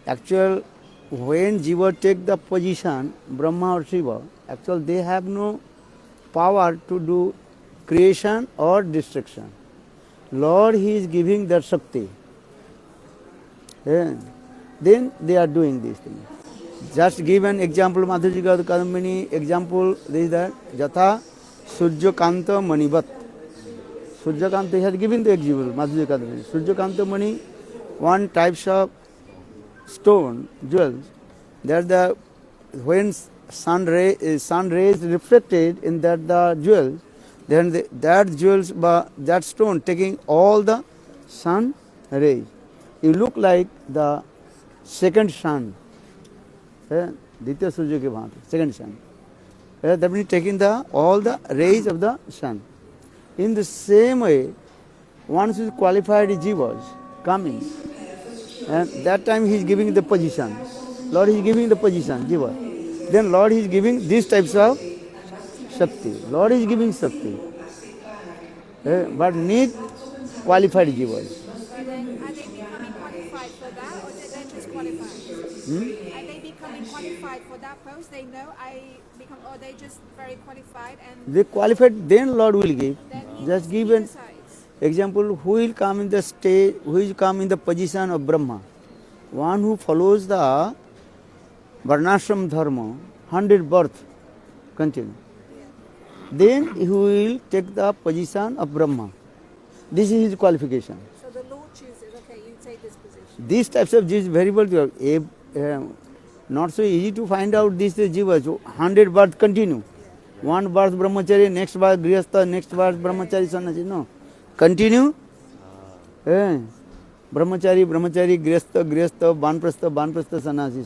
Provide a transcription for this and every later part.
Actual, when Jiva take the position, Brahma or Shiva, actual they have no power to do creation or destruction. Lord, He is giving that Shakti. Then they are doing these things. Just give an example, Madhuji Kadambini, example, this is that, Jatha Surya Kanta Manivat. Surya Kanta has given the example, Madhuji Kadambini. Surya Kanta Mani, one types of stone, jewels, that the, when sun rays reflected in that the jewels, then that jewels, that stone taking all the sun rays, you look like the second sun. Ditya Surya ke bhaanti, second sun. That means taking all the rays of the sun. In the same way, once is qualified jivas coming, and that time he is giving the position. Lord is giving the position, jiva. Then Lord is giving these types of Shakti. Lord is giving Shakti. But need qualified jivas. Are they becoming qualified for that, or did they just qualify? Are they becoming qualified for that post? They know or they just very qualified and They qualified, then Lord will give. then Just he give an decides. example, who will come in the state, who will come in the position of Brahma? One who follows the Varnashram Dharma, 100 birth, continue. Then he will take the position of Brahma. This is his qualification. So the Lord chooses, okay, you take this position. These types of jivas variable, not so easy to find out these jivas. 100 birth continue. One birth brahmachari, next birth grihastha, next birth brahmachari, sannyasi. No. Continue. Brahmachari, grihastha, banprastha, sannyasi.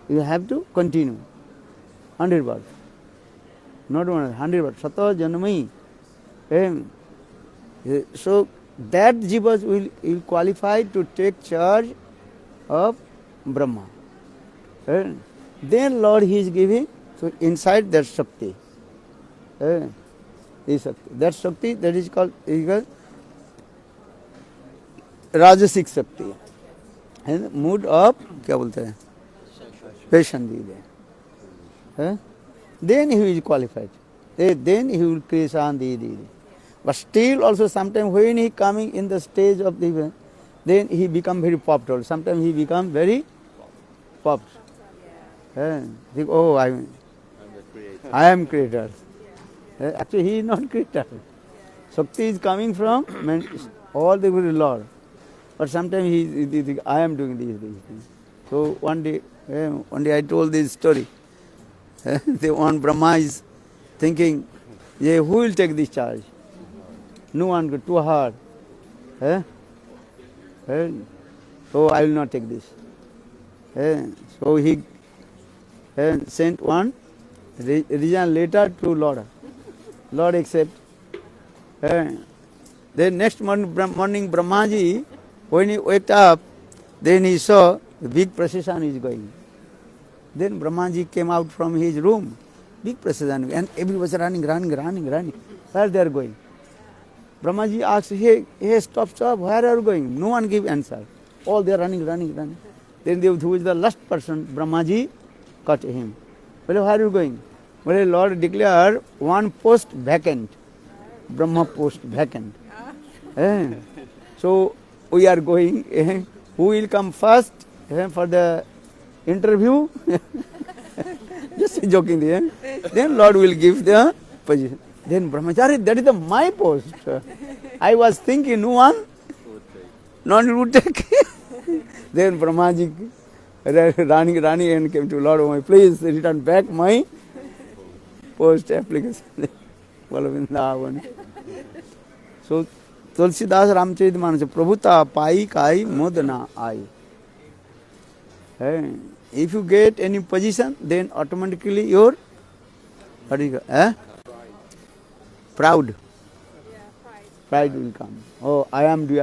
You have to continue. 100 birth. Not 100 birth. Sata janmai. So that jivas will qualify to take charge of Brahma. Then Lord He is giving, so inside that Shakti. Is Shakti. That Shakti, that is called Rajasic Shakti. And mood of, क्या बोलते हैं? Passion the. Then he is qualified. Then he will Krisan di. But still also sometimes when he coming in the stage of the, then he become very popped out. Sometimes he become very popped. Think, oh, I am creator. Actually, he is not creator. Shakti is coming from all the good Lord. But sometimes he think, I am doing these things. So one day I told this story. The one Brahma is thinking, who will take this charge? No one, too hard. So I will not take this. So he sent one reason letter to Lord. Lord accept. Then next morning Brahmaji, when he waked up, then he saw the big procession is going. Then Brahmaji came out from his room, big procession, and everyone was running. Where they are going? Brahmaji asked, hey, stop, where are you going? No one gave answer. All they are running. Then who is the last person? Brahmaji caught him. Well, where are you going? Well, Lord declared one post vacant. Brahma post vacant. So we are going. Who will come first for the interview? Just joking there. Then Lord will give the position. Then Brahmachari, that is my post. I was thinking, no one would take. Then Brahmaji running and came to Lord, oh my, please return back my post application. So Tulsidas Ramcharitmanas, Prabhuta pai kai modana ai. If you get any position, then automatically your proud. Yeah, Pride will come. Oh, I am the.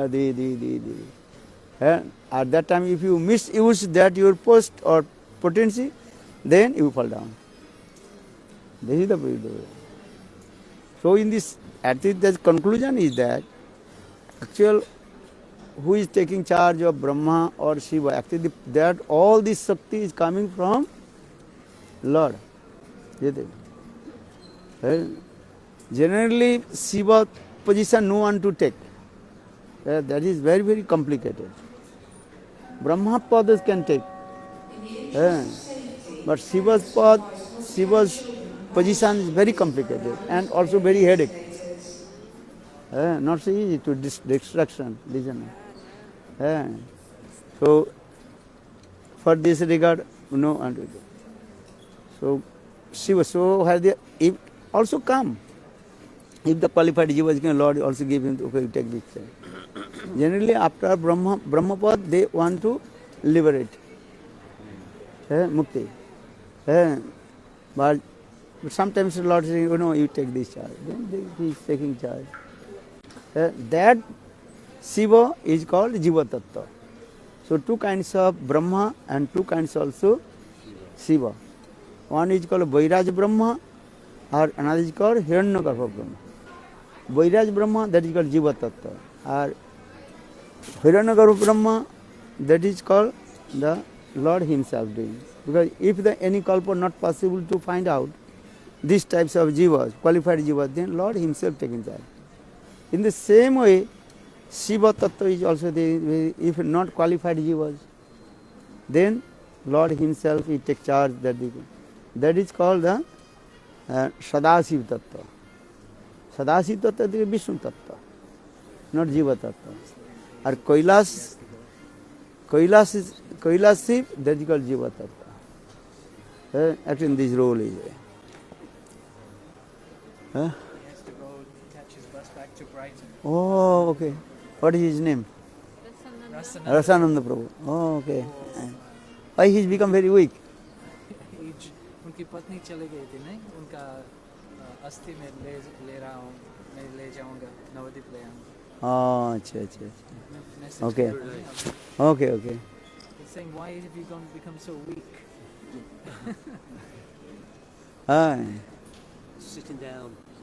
At that time, if you misuse that your post or potency, then you fall down. This is the way. So in this, at the conclusion is that actual who is taking charge of Brahma or Shiva? Actually, that all this Shakti is coming from Lord. Generally, Shiva position no one to take. That is very, very complicated. Brahma padas can take. But Shiva's path, Shiva's position is very complicated and also very headache. Not so easy to distraction. So, for this regard, no. So, Shiva, so has the, if also come. If the qualified Jiva can, Lord also give him, okay, you take this. Generally, after Brahmapad, they want to liberate. Mukti. But sometimes the Lord says, you take this charge. Then he is taking charge. That Shiva is called Jiva Tattva. So two kinds of Brahma and two kinds also Shiva. One is called Vairaj Brahma or another is called Hiranyagarbha Brahma. Vairaj Brahma, that is called Jiva Tattva. Or Hiranyagarbha Brahma, that is called the Lord himself doing. Because if any kalpa not possible to find out these types of jivas, qualified jivas, then Lord himself taking charge. In the same way, Shiva Tattva is also the, if not qualified jivas, then Lord himself he take charge. That is called the Sadasiv Tattva. Sadasiv Tattva is Vishnu Tattva, not Jiva Tattva. Or Kailas Shiv, that is called Jiva Tattva. Acting this role is. He has to go catch his bus back to Brighton. Oh, okay. What is his name? Rasananda Prabhu. Oh, okay. Why he's become very weak? उनकी पत्नी चले गई थी नहीं उनका अस्थि में ले रहा हूँ मैं ले जाऊँगा नवदीप ले आऊँगा Oh, अच्छा. Okay. Okay. He's saying why have you become so weak?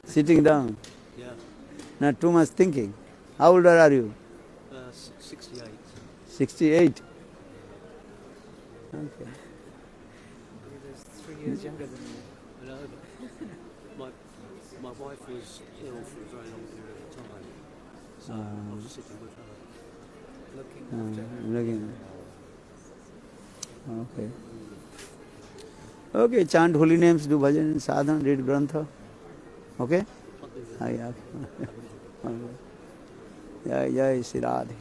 Sitting down. Yeah. Not too much thinking. How old are you? 68. 68. Okay. He was 3 years younger than you. I know, but my wife was ill for a very long period of time, so I was sitting with her. Looking after her. Looking. Okay. Okay, chant holy names, do bhajan, sadhana, read grantha. Okay? Jai Shri Radhe.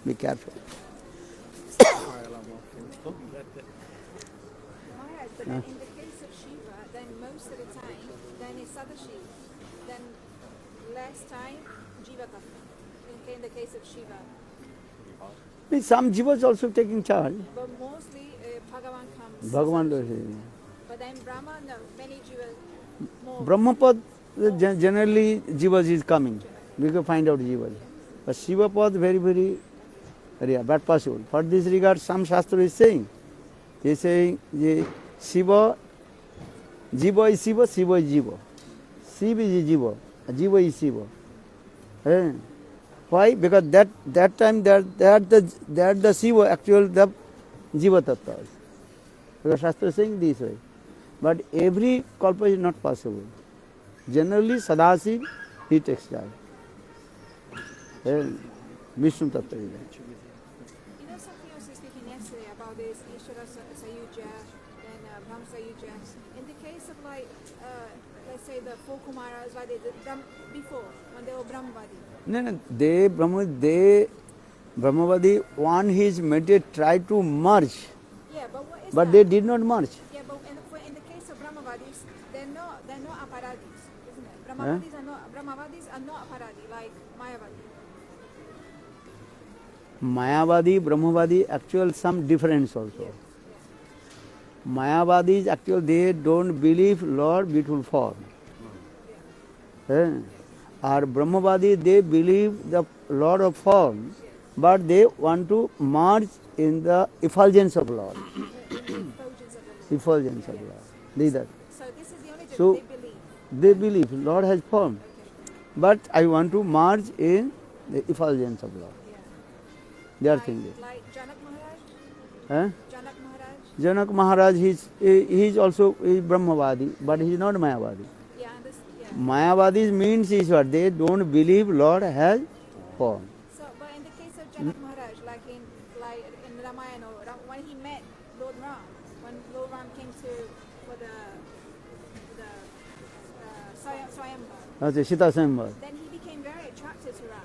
Be careful. Alright, but then in the case of Shiva, then most of the time, then it's Sadashiv. Then less time, Jiva Tattva. In the case of Shiva. Some jivas also taking charge. But mostly Bhagavan comes. Bhagavan does it. But then Brahma, no, many Jivas, more. Brahmapad, generally jivas is coming. We can find out jivas. But Shiva Pad, very, very rare, but possible. For this regard, some Shastra is saying, he is saying, Shiva, Jiva is Shiva, Shiva is Jiva. Shiva is Jiva, Jiva is Shiva. Why? Because that time that the Shiva actual the Jiva Tattva. Because Shastra is saying this way. But every kalpa is not possible. Generally, Sadasiv, he takes charge. Vishnu Tattva is there. You know, something else we speaking yesterday about this Ishvara Sayuja and Brahma Sayuja. In the case of like, let's say the four Kumaras, like they did before, when they were Brahmavadi. No, they Brahmavadi, one his meditate tried to merge, Yeah, but what is but that? they did not merge. Yeah, but in the case of Brahmavadis, they're not aparadis, isn't it? Brahmavadis are not aparadi like Mayavadi. Mayavadi, Brahmavadi, actual some difference also. Mayavadis, actual they don't believe Lord beautiful form. Or Brahmavadi, they believe the Lord of form, but they want to merge in the effulgence of Lord. Effulgence of Lord. These are. So this is the only So difference they believe. they believe Lord has form, but I want to merge in the effulgence of Lord. Yeah. They are Like, thinking. like Janak Maharaj. Eh? Janak Maharaj. Janak Maharaj, he is also Brahmavadi, but he is not Mayavadi. Yeah, this. Yeah. Mayavadis means is what? They don't believe Lord has form. So, but in the case of Janak Maharaj, like in Ramayana, when he met Lord Ram, when Lord Ram came for the Swayamvar, That's Sita Sambar. then he became very attracted to Ram.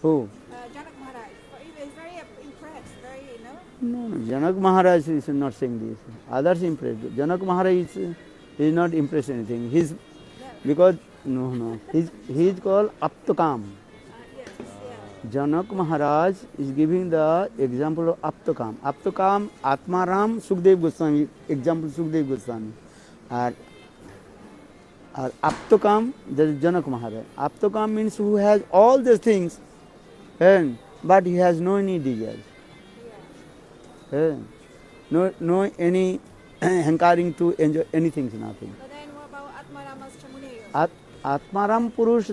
Who? Janak Maharaj, but he was very impressed, very No, Janak Maharaj is not saying this. Others impressed. Janak Maharaj is not impressed anything. He's no. because no. He is called Aptakam. Yes, yeah. Janak Maharaj is giving the example of Aptakam. Aptakam, Atmaram, Sukdev Goswami, example Sukdev Goswami. Or Aptakam, that is Janak Maharaj. Aptakam means who has all these things, but he has no any desires. No any hankering to enjoy anything, nothing. But then what about Atmarama's Chamuneyo? Atmaram Purush,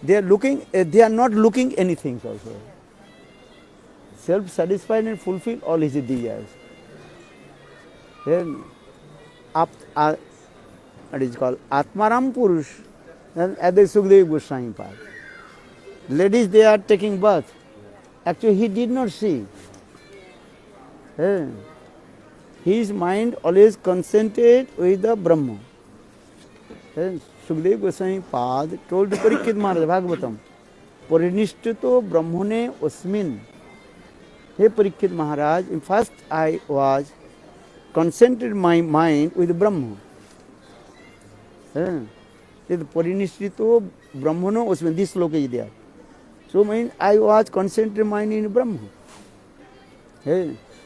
they are looking, they are not looking anything also. Self-satisfied and fulfill all his desires. Then, what is called Atmaram Purush, then at the Sukdev Goswami part. Ladies, they are taking bath. Actually, he did not see. His mind always concentrated with the Brahma. Sukdev Goswami Pad told Parikshit Maharaj, Bhagavatam, Parinishthito Brahmane Osmin. Hey Parikshit Maharaj, first I was concentrated my mind with Brahma. Parinishthito Brahmano Osmin, this sloka is there. So I was concentrated mind in Brahma.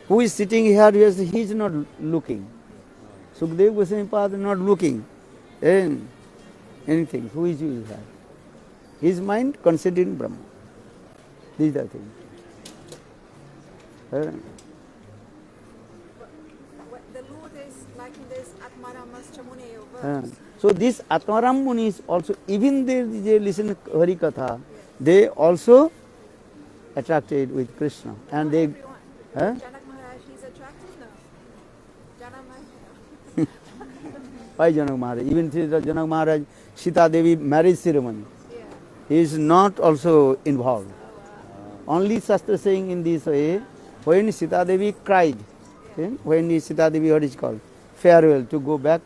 Who is sitting here? Yes, he is not looking. Sukdev Goswami Pad not looking. Anything. Who is he? His mind concentrated in Brahma. These are things. What the Lord is like in this Atmarama's Chamuneyo verse. So this Atmaram Muni is also, even they listen Hari Katha, they also attracted with Krishna. And they... Janak Maharaj, he's attractive now. Janak Maharaj. Why Janak Maharaj? Even Janak Maharaj, Sita Devi marriage ceremony, Yeah. he is not also involved. Only Shastra saying in this way, when Sita Devi cried, when Sita Devi, what is called, farewell to go back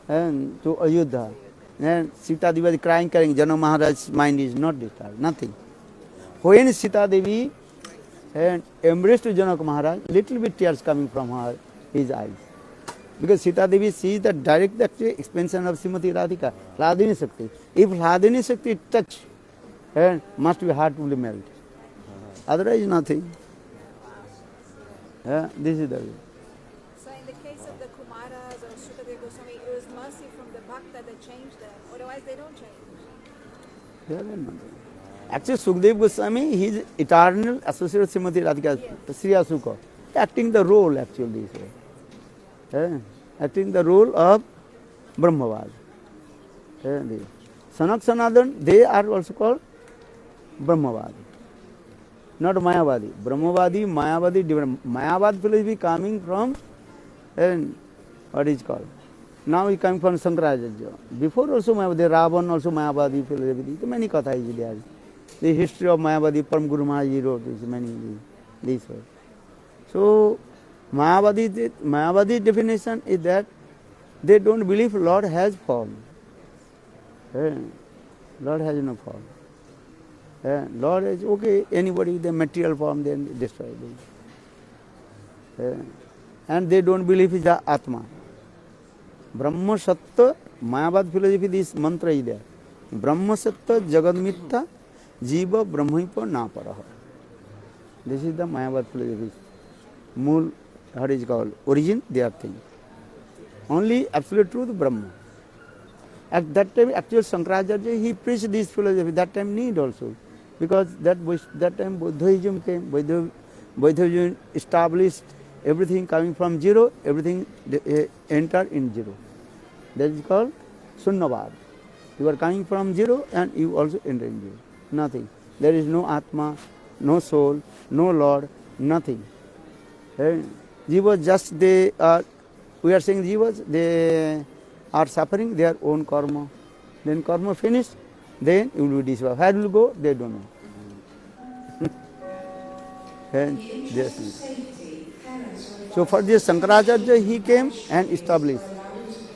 and to Ayodhya. And Sita Devi was crying, Janak Maharaj's mind is not disturbed, nothing. When Sita Devi embraced Janak Maharaj, little bit tears coming from his eyes. Because Sita Devi sees the direct expansion of Srimati Radhika, Hladini Shakti. If Hladini Shakti touch, must be heart will melt. Otherwise nothing. This is the way. So in the case of the Kumaras or Sukadeva Goswami, it was mercy from the Bhakta that changed them. Otherwise they don't change. Actually, Sukdev Goswami, he is eternal associate of Srimati Radhika, Sri Asuka, acting the role actually this way. Acting the role of Brahmavad. Sanak Sanatana, they are also called Brahmavad. Not Mayavadi. Brahmavadi, Mayavadi, different. Mayavad philosophy coming from, what is called? Now he coming from Shankaracharya. Before also Mayavadi, Ravan also Mayavadi philosophy. So many katha is there. The history of Mayavadi, Param Guru Maharaj wrote this many this way. So Mayavadi definition is that they don't believe Lord has form. Lord has no form. Lord is okay, anybody with a material form, then destroy them. And they don't believe is the Atma. Brahma Sattva, Mayavad philosophy, this mantra is there. Brahma Sattva Jagad Mitta Jiva Brahmipa Naparaha. This is the Mayavad philosophy. Mool, what is called, origin, they are things. Only absolute truth, Brahma. At that time, actually Shankaracharya, he preached this philosophy, that time need also. Because that time Buddhism came, Buddhism established everything coming from zero, everything entered in zero. That is called Sunnavad. You are coming from zero and you also enter in zero. Nothing. There is no Atma, no soul, no Lord, nothing. Jivas just they are, we are saying jivas, they are suffering their own karma. Then karma finished, then you will be disappear. Where will go, they don't know. And yes. So for this Shankaracharya, he came and established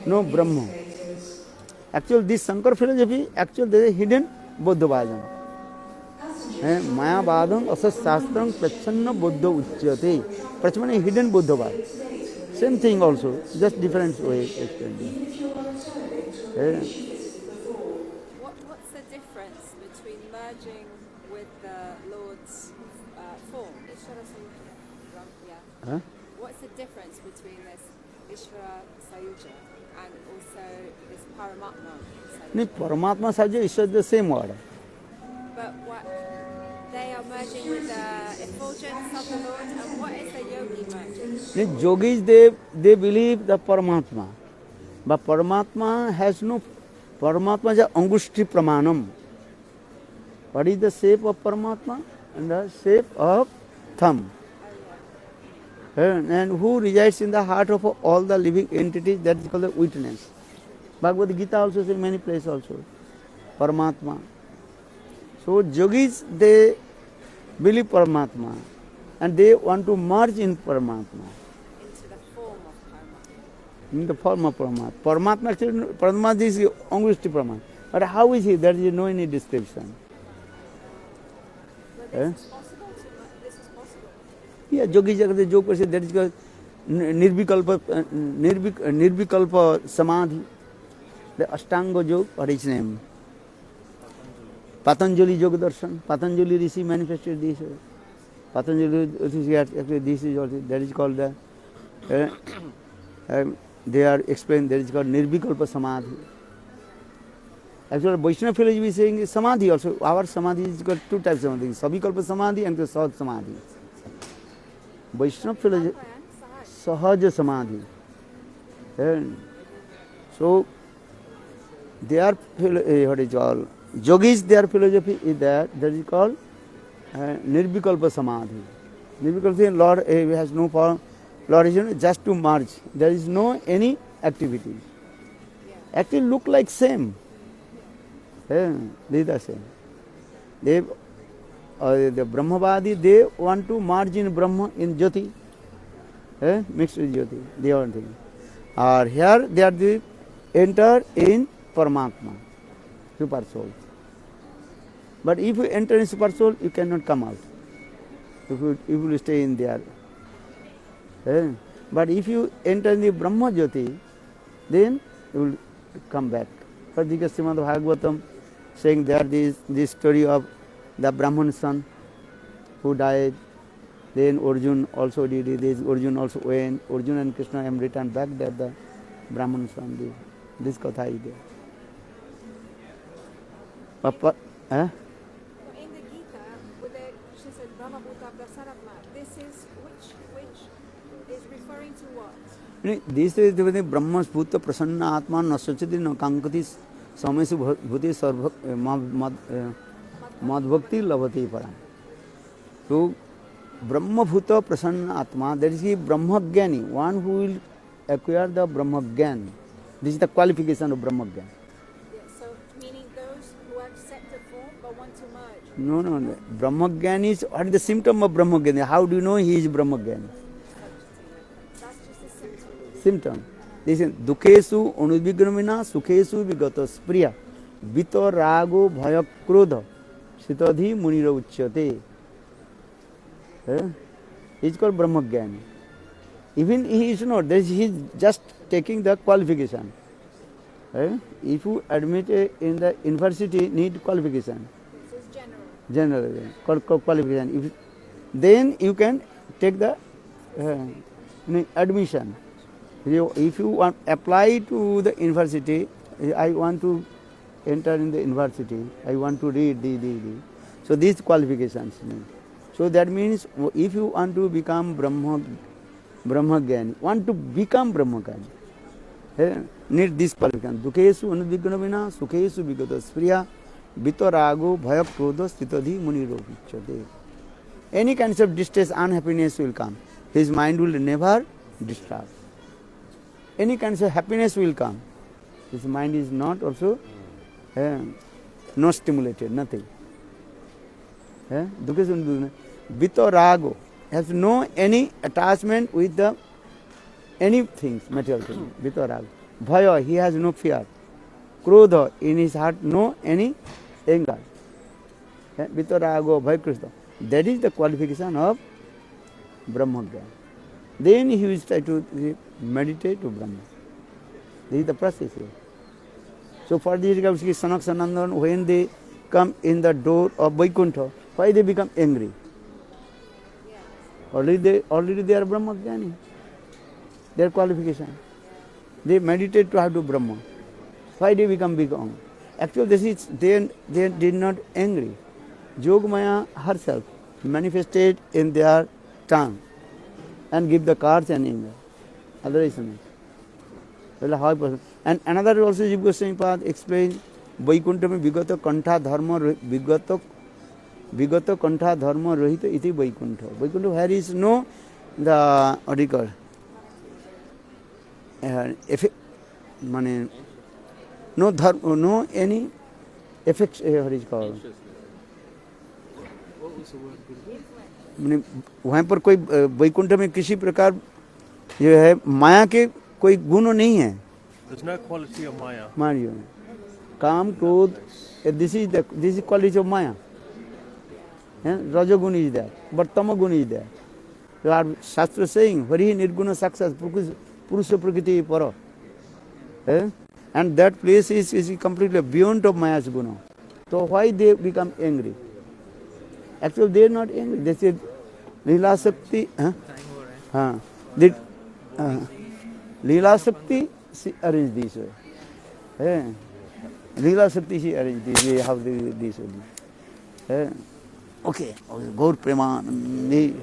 no Brahma. Actually, this Shankar philosophy, actually there is hidden Buddhavadam. Mayavadam asas shastram prachanna Buddha uchyate. Prachana is hidden Buddhavad. Same thing also, just different way explained. What's the difference between merging with the Lord's form? Yeah. Huh? What's the difference between this Ishvara Sayuja and also this Paramatma Sayuja? No, Paramatma Sayuja is the same word. But what they are merging with the effulgence of the Lord, and what is the yogi merging? The yogis, they believe the Paramatma. But Paramatma has no, Paramatma is Angushti Pramanam. What is the shape of Paramatma? And the shape of thumb. And who resides in the heart of all the living entities, that is called the witness. Bhagavad Gita also says many places also. Paramatma. So yogis, they believe Paramatma and they want to merge in Paramatma. Into the form of Paramatma. In the form of Paramatma. Paramatma actually, Paramatma is Angushti Paramatma. But how is he? There is no any description. But this is possible to this is possible. Yeah, yogi jagate jog person, that is called Nirvikalpa Samadhi. The Ashtanga Yoga, what is his name? Patanjali Yoga Darshan. Patanjali Rishi manifested this. Patanjali Rishi actually this is also, that is called the, they are explained, that is called Nirvikalpa Samadhi. Actually, Vaishnava philosophy is saying Samadhi also. Our Samadhi is got two types of Samadhi. Savikalpa Samadhi and the Sahaj Samadhi. Vaishnava philosophy, Sahaj Samadhi. And so, their what is called yogis, their philosophy is that is called Nirvikalpa Samadhi. Nirvikalpa, Lord has no power. Lord is just to merge. There is no any activity. Actually look like same. They are the same. They, the Brahmavadi, they want to merge in Brahma, in Jyoti. Mixed with Jyoti. They are thing. Or here they are the enter in Paramatma, super soul. But if you enter in super soul, you cannot come out. If you will stay in there. But if you enter in the Brahma Jyoti, then you will come back. Particularly Srimad Bhagavatam saying there is this story of the Brahman son who died. Then Arjun also did this. Arjun also went. Arjun and Krishna have returned back there. The Brahman son did. This katha is there. Papa, In the Gita, with the Krishna said Brahma Bhuta Prasaratma, this is which is referring to what? This is the Brahma Bhuta Prasanna Atma Nasachati Nakankati Samesu Bhuti Sarva Madhbhakti Lavati Param. So, Brahma Bhuta Prasanna Atma, that is the Brahma Jnani, one who will acquire the Brahma Jnana. This is the qualification of Brahma Jnana. Yeah, so meaning those who accept the form but want to merge. No. Brahma Jnana is, what is the symptom of Brahma Jnana? How do you know he is Brahma Jnana? That's just a symptom. Symptom. This is Dukhesu Anudvigramina Sukhesu Vigata Spriya Vito Rago Bhaya Krodha Sitadhi Munira Uchyate. It's called Brahma Jnana. Even he is not, he is just taking the qualification. If you admit in the university, need qualification. This is general. Qualification. Then you can take the admission. If you want apply to the university, I want to enter in the university, I want to read the. So these qualifications. So that means if you want to become Brahma Jnani, want to become Brahma Jnani, need this qualification. Dukeshu anudvighna vina, sukeshu vigata spriya, vitarago, bhaya, krodha, stitadhi, munirovichate. Any kinds of distress, unhappiness will come. His mind will never disturb. Any kinds of happiness will come. His mind is not also not stimulated, nothing. Dukeshu anudvighna. Vitarago has no any attachment with the any things, material things. Vitarago. Bhaya, he has no fear. Krodha, in his heart no any anger. Vitarago, bhaya, krodha. That is the qualification of Brahmagyan. Then he will try to meditate to Brahma. This is the process here. So for this, Sanak Sanandan, when they come in the door of Vaikuntha, why they become angry? Already they are Brahmagyani. Their qualification. They meditate to have to Brahma. Why they become big on? Actually, this is they did not angry. Yogamaya herself manifested in their tongue and give the cards and anger. Otherwise, no. Well, how person. And another also Jiva Goswami Pad explained Vaikuntha mein vigata kantha dharma vigata kantha dharma rahita iti Vaikuntha. Vaikuntha where is no the what do you call no dharma, no any effects, what is called. माने वहाँ पर कोई वैकुंठ में किसी प्रकार जो है माया के कोई गुण नहीं है. There's no quality of Maya. माया काम क्रोध, this is quality of Maya. Rajagun is there, but Tamagun is there. So our Shastra saying, Vari Nirguna Saksas, Purusha Prakriti Para. And that place is completely beyond of Maya's guna. So why they become angry? Actually, they are not angry. They say, Leela Shakti. Leela Shakti, she arranged this way. Leela Shakti, she arranged this way. How they this way. Okay, Gaur Premanandi.